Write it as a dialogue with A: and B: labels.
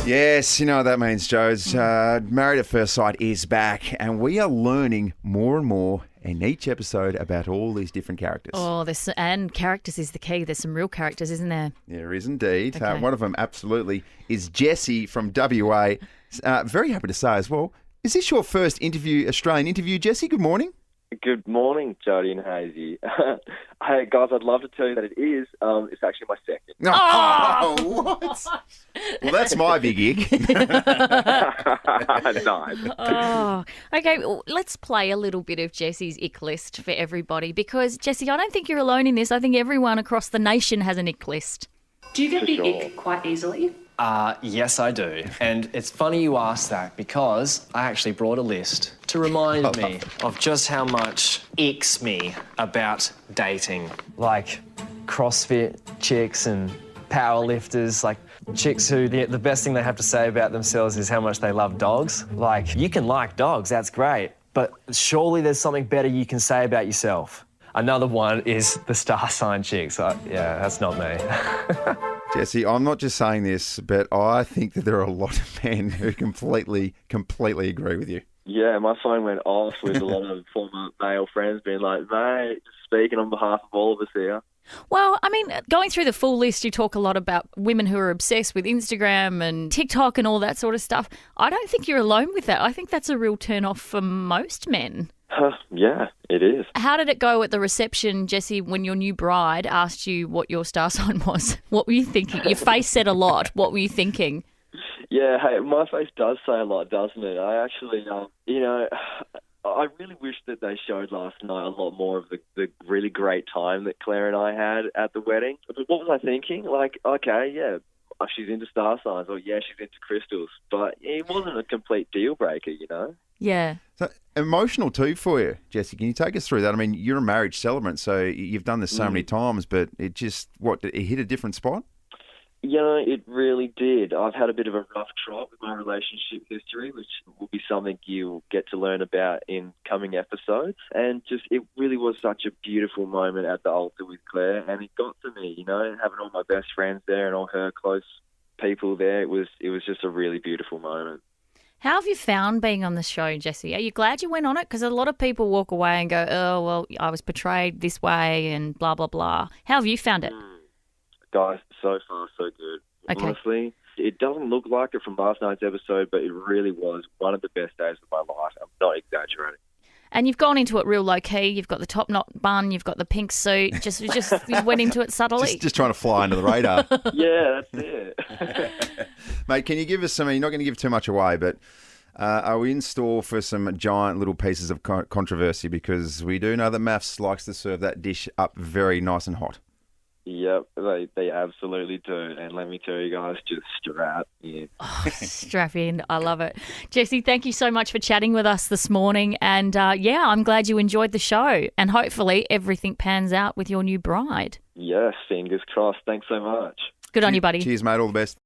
A: Yes, you know what that means, Joes. Married at First Sight is back, and we are learning more and more in each episode about all these different characters.
B: Oh, and characters is the key. There's some real characters, isn't there?
A: There is indeed.
B: Okay.
A: One of them absolutely is Jessie from WA. Very happy to say as well, is this your first Australian interview, Jessie? Good morning.
C: Good morning, Jody and Hazy. Hey, guys, I'd love to tell you that it is. It's actually my second.
A: Oh, what? Well, that's my big ick.
C: Nice.
B: Oh, okay. Well, let's play a little bit of Jessie's ick list for everybody because, Jessie, I don't think you're alone in this. I think everyone across the nation has an ick list.
D: Do you get
C: For
D: the
C: sure.
D: ick quite easily?
E: Yes, I do. And it's funny you ask that because I actually brought a list to remind me of just how much icks me about dating. Like CrossFit chicks and powerlifters, like chicks who the best thing they have to say about themselves is how much they love dogs. Like, you can like dogs, that's great, but surely there's something better you can say about yourself. Another one is the star sign chicks. Yeah, that's not me.
A: Jessie, I'm not just saying this, but I think that there are a lot of men who completely agree with you.
C: Yeah, my phone went off with a lot of former male friends being like, mate, speaking on behalf of all of us here.
B: Well, I mean, going through the full list, you talk a lot about women who are obsessed with Instagram and TikTok and all that sort of stuff. I don't think you're alone with that. I think that's a real turn-off for most men.
C: Yeah, it is.
B: How did it go at the reception, Jessie, when your new bride asked you what your star sign was? What were you thinking? Your face said a lot. What were you thinking?
C: Yeah, hey, my face does say a lot, doesn't it? I actually, I really wish that they showed last night a lot more of the really great time that Claire and I had at the wedding. But what was I thinking? Like, okay, yeah, she's into star signs, or yeah, she's into crystals. But it wasn't a complete deal breaker, you know?
B: Yeah.
A: So emotional too for you, Jessie. Can you take us through that? I mean, you're a marriage celebrant, so you've done this so many times, but it just, it hit a different spot?
C: You know, it really did. I've had a bit of a rough trot with my relationship history, which will be something you'll get to learn about in coming episodes. And just, it really was such a beautiful moment at the altar with Claire, and it got to me, you know, having all my best friends there and all her close people there. It was just a really beautiful moment.
B: How have you found being on the show, Jessie? Are you glad you went on it? Because a lot of people walk away and go, oh, well, I was portrayed this way and blah, blah, blah. How have you found it?
C: Guys, so far, so good.
B: Okay.
C: Honestly, it doesn't look like it from last night's episode, but it really was one of the best days of my life. I'm not exaggerating.
B: And you've gone into it real low-key. You've got the top knot bun. You've got the pink suit. Just you went into it subtly.
A: Just trying to fly under the radar.
C: Yeah, that's it.
A: Mate, can you give us some, you're not going to give too much away, but are we in store for some giant little pieces of controversy? Because we do know that MAFS likes to serve that dish up very nice and hot.
C: Yep, they absolutely do. And let me tell you guys, just strap in.
B: Oh, strap in. I love it. Jessie, thank you so much for chatting with us this morning. And I'm glad you enjoyed the show. And hopefully everything pans out with your new bride.
C: Yes, fingers crossed. Thanks so much.
B: Good on you, buddy.
A: Cheers, mate. All the best.